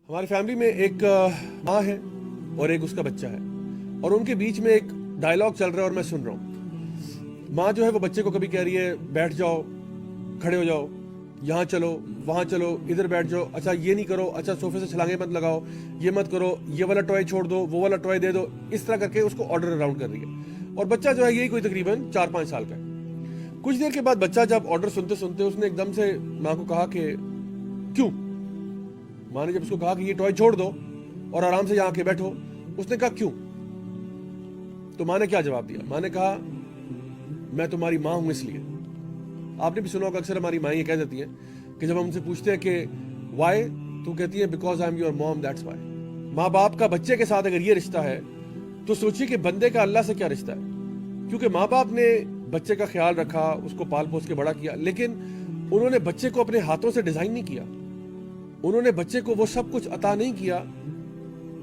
ہماری فیملی میں ایک ماں ہے اور ایک اس کا بچہ ہے، اور ان کے بیچ میں ایک ڈائلاگ چل رہا ہے اور میں سن رہا ہوں۔ ماں جو ہے وہ بچے کو کبھی کہہ رہی ہے بیٹھ جاؤ، کھڑے ہو جاؤ، یہاں چلو، وہاں چلو، ادھر بیٹھ جاؤ، اچھا یہ نہیں کرو، اچھا صوفے سے چھلانگیں مت لگاؤ، یہ مت کرو، یہ والا ٹوائے چھوڑ دو، وہ والا ٹوائے دے دو، اس طرح کر کے اس کو آرڈر اراؤنڈ کر رہی ہے۔ اور بچہ جو ہے یہی کوئی تقریباً 4-5 سال کا ہے۔ کچھ دیر کے بعد بچہ جب آرڈر سنتے سنتے اس نے ایک دم سے ماں کو کہا کہ کیوں؟ ماں نے جب اس کو کہا کہ یہ ٹوائے چھوڑ دو اور آرام سے یہاں کے بیٹھو، اس نے کہا کیوں؟ تو ماں نے کیا جواب دیا؟ ماں نے کہا میں تمہاری ماں ہوں اس لیے۔ آپ نے بھی سنا ہوگا اکثر ہماری مائیں یہ کہہ دیتی ہیں کہ جب ہم ان سے پوچھتے ہیں کہ وائی، تو کہتی ہے because I am your mom, that's why. ماں باپ کا بچے کے ساتھ اگر یہ رشتہ ہے تو سوچیے کہ بندے کا اللہ سے کیا رشتہ ہے۔ کیونکہ ماں باپ نے بچے کا خیال رکھا، اس کو پال پوس کے بڑا کیا، لیکن انہوں نے بچے کو اپنے ہاتھوں سے ڈیزائن نہیں کیا، انہوں نے بچے کو وہ سب کچھ عطا نہیں کیا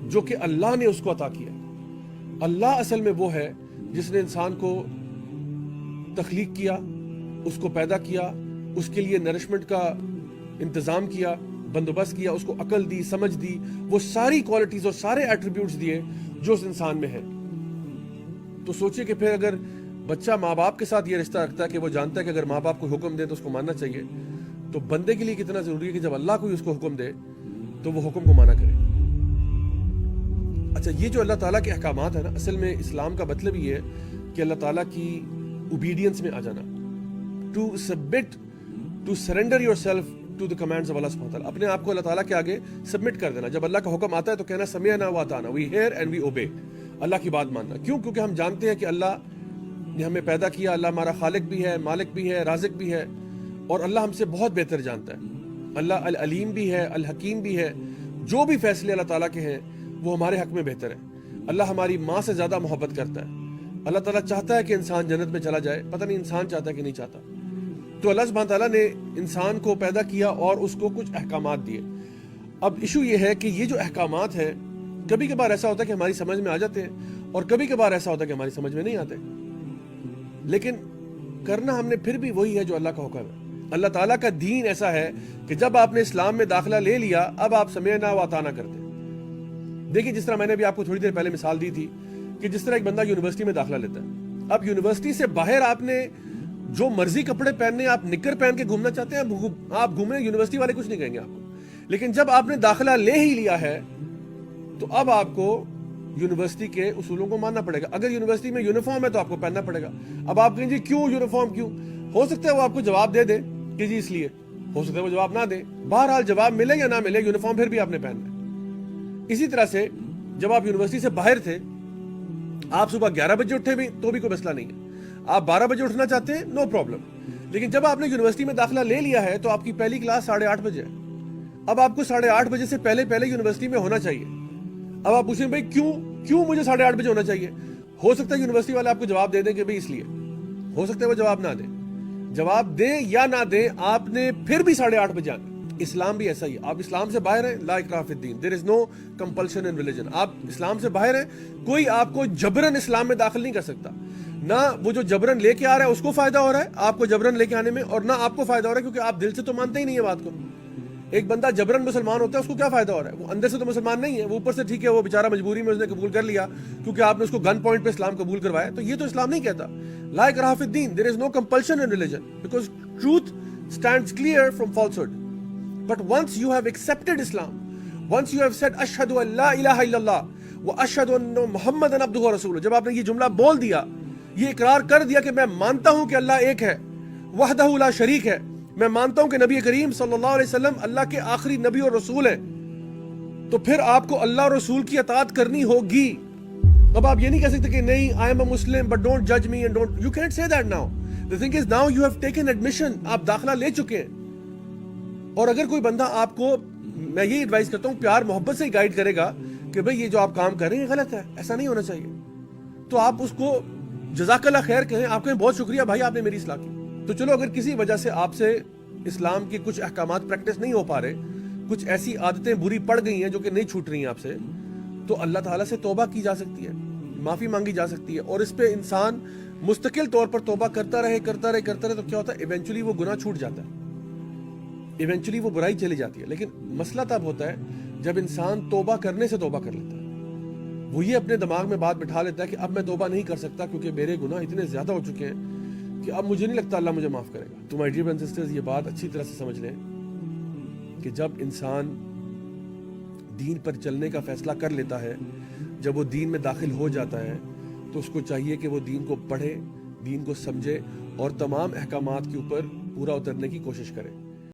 جو کہ اللہ نے اس کو عطا کیا۔ اللہ اصل میں وہ ہے جس نے انسان کو تخلیق کیا، اس کو پیدا کیا، اس کے لیے نرشمنٹ کا انتظام کیا، بندوبست کیا، اس کو عقل دی، سمجھ دی، وہ ساری کوالٹیز اور سارے ایٹریبیوٹس دیے جو اس انسان میں ہیں۔ تو سوچئے کہ پھر اگر بچہ ماں باپ کے ساتھ یہ رشتہ رکھتا ہے کہ وہ جانتا ہے کہ اگر ماں باپ کو حکم دے تو اس کو ماننا چاہیے، تو بندے کے لیے کتنا ضروری ہے کہ جب اللہ کوئی اس کو حکم دے تو وہ حکم کو مانا کرے۔ اچھا، یہ جو اللہ تعالیٰ کے احکامات ہیں نا، اصل میں اسلام کا مطلب یہ ہے کہ اللہ تعالیٰ کی اوبیڈینس میں آ جانا، to submit, to surrender yourself to the commands of Allah سبحانہ وتعالیٰ، اپنے آپ کو اللہ تعالیٰ کے آگے سبمٹ کر دینا۔ جب اللہ کا حکم آتا ہے تو کہنا سمعنا و اطعنا، وی ہیئر اینڈ وی اوبے، اللہ کی بات ماننا۔ کیوں؟ کیونکہ ہم جانتے ہیں کہ اللہ نے ہمیں پیدا کیا، اللہ ہمارا خالق بھی ہے، مالک بھی ہے، رازق بھی ہے، اور اللہ ہم سے بہت بہتر جانتا ہے۔ اللہ العلیم بھی ہے، الحکیم بھی ہے، جو بھی فیصلے اللہ تعالیٰ کے ہیں وہ ہمارے حق میں بہتر ہے۔ اللہ ہماری ماں سے زیادہ محبت کرتا ہے۔ اللہ تعالیٰ چاہتا ہے کہ انسان جنت میں چلا جائے، پتہ نہیں انسان چاہتا ہے کہ نہیں چاہتا۔ تو اللہ سبحانہ تعالیٰ نے انسان کو پیدا کیا اور اس کو کچھ احکامات دیے۔ اب ایشو یہ ہے کہ یہ جو احکامات ہیں، کبھی کبھار ایسا ہوتا ہے کہ ہماری سمجھ میں آ جاتے ہیں اور کبھی کبھار ایسا ہوتا ہے کہ ہماری سمجھ میں نہیں آتے، لیکن کرنا ہم نے پھر بھی وہی ہے جو اللہ کا حکم ہے۔ اللہ تعالیٰ کا دین ایسا ہے کہ جب آپ نے اسلام میں داخلہ لے لیا، اب آپ سمعنا و اطعنا کرتے ہیں۔ دیکھیں، جس طرح میں نے بھی آپ کو تھوڑی دیر پہلے مثال دی تھی کہ جس طرح ایک بندہ یونیورسٹی میں داخلہ لیتا ہے، اب یونیورسٹی سے باہر آپ نے جو مرضی کپڑے پہننے، آپ نکر پہن کے گھومنا چاہتے ہیں، آپ گھومیں، یونیورسٹی والے کچھ نہیں کہیں گے آپ کو۔ لیکن جب آپ نے داخلہ لے ہی لیا ہے تو اب آپ کو یونیورسٹی کے اصولوں کو ماننا پڑے گا۔ اگر یونیورسٹی میں یونیفارم ہے تو آپ کو پہننا پڑے گا۔ اب آپ کہیں جی کیوں یونیفارم کیوں؟ ہو سکتا ہے وہ آپ کو جواب دے دے کہ جی اس لیے، ہو سکتا ہے وہ جواب نہ دے، بہرحال جواب ملے یا نہ ملے، یونیفارم پھر بھی آپ نے پہننا ہے۔ اسی طرح سے جب آپ یونیورسٹی سے باہر تھے، آپ صبح 11 بجے اٹھے بھی تو بھی کوئی مسئلہ نہیں ہے، آپ 12 بجے اٹھنا چاہتے ہیں، نو پرابلم۔ لیکن جب آپ نے یونیورسٹی میں داخلہ لے لیا ہے تو آپ کی پہلی کلاس 8:30 بجے ہے۔ اب آپ کو 8:30 بجے سے پہلے یونیورسٹی میں ہونا چاہیے۔ اب آپ پوچھیں بھائی کیوں مجھے 8:30 بجے ہونا چاہیے؟ ہو سکتا ہے یونیورسٹی والے آپ کو جواب دے دیں کہ بھائی اس لیے، ہو سکتا ہے وہ جواب نہ دیں۔ جواب دیں یا نہ دیں، آپ نے پھر بھی 8:30 بجے آنا۔ اسلام بھی ایسا ہی ہے، آپ اسلام سے باہر ہیں، لا اکراہ فی الدین، there is no compulsion in religion. آپ اسلام سے باہر ہیں، کوئی آپ کو جبرن اسلام میں داخل نہیں کر سکتا۔ نہ وہ جو جبرن لے کے آ رہا ہے اس کو فائدہ ہو رہا ہے آپ کو جبرن لے کے آنے میں، اور نہ آپ کو فائدہ ہو رہا ہے، کیونکہ آپ دل سے تو مانتے ہی نہیں ہے بات کو۔ ایک بندہ جبرن مسلمان ہوتا ہے، اس کو کیا فائدہ ہو رہا ہے؟ وہ اندر سے تو مسلمان نہیں ہے، وہ اوپر سے ٹھیک ہے وہ بیچارہ مجبوری میں اس نے قبول کر لیا کیونکہ آپ نے اس کو گن پوائنٹ پہ اسلام قبول کروایا، تو یہ تو اسلام نہیں کہتا۔ لا اکراہ فی الدین، there is no compulsion in religion, because truth stands clear from falsehood. But once you have accepted Islam, once you have said ashhadu an la ilaha illallah wa ashhadu anna muhammadan abduhu wa rasuluh، جب آپ نے یہ جملہ بول دیا، یہ اقرار کر دیا کہ میں مانتا ہوں کہ اللہ ایک ہے، وحدہ لا شریک ہے، میں مانتا ہوں کہ نبی کریم صلی اللہ علیہ وسلم اللہ کے آخری نبی اور رسول ہیں، تو پھر آپ کو اللہ اور رسول کی اطاعت کرنی ہوگی۔ اب آپ یہ نہیں کہہ سکتے کہ نہیں I am a Muslim but don't judge me and don't، you can't say that now. The thing is now you have taken admission، آپ داخلہ لے چکے ہیں۔ اور اگر کوئی بندہ آپ کو، میں یہ ایڈوائز کرتا ہوں، پیار محبت سے ہی گائیڈ کرے گا کہ بھئی یہ جو آپ کام کر رہے ہیں غلط ہے، ایسا نہیں ہونا چاہیے، تو آپ اس کو جزاک اللہ خیر کہیں، آپ کہیں بہت شکریہ بھائی آپ نے میری اصلاح کی۔ تو چلو اگر کسی وجہ سے آپ سے اسلام کی کچھ احکامات پریکٹس نہیں ہو پا رہے، کچھ ایسی عادتیں بری پڑ گئی ہیں جو کہ نہیں چھوٹ رہی ہیں آپ سے، تو اللہ تعالیٰ سے توبہ کی جا سکتی ہے، معافی مانگی جا سکتی ہے، اور اس پہ انسان مستقل طور پر توبہ کرتا رہے تو کیا ہوتا ہے، ایونچولی وہ گناہ چھوٹ جاتا ہے، ایونچولی وہ برائی چلی جاتی ہے۔ لیکن مسئلہ تب ہوتا ہے جب انسان توبہ کرنے سے توبہ کر لیتا ہے، وہ یہ اپنے دماغ میں بات بٹھا لیتا ہے کہ اب میں توبہ نہیں کر سکتا کیونکہ میرے گناہ اتنے زیادہ ہو چکے ہیں کہ اب مجھے نہیں لگتا اللہ مجھے معاف کرے گا. تو my dear brothers and sisters, یہ بات اچھی طرح سے سمجھ لیں کہ جب انسان دین پر چلنے کا فیصلہ کر لیتا ہے، جب وہ دین میں داخل ہو جاتا ہے، تو اس کو چاہیے کہ وہ دین کو پڑھے، دین کو سمجھے اور تمام احکامات کے اوپر پورا اترنے کی کوشش کرے.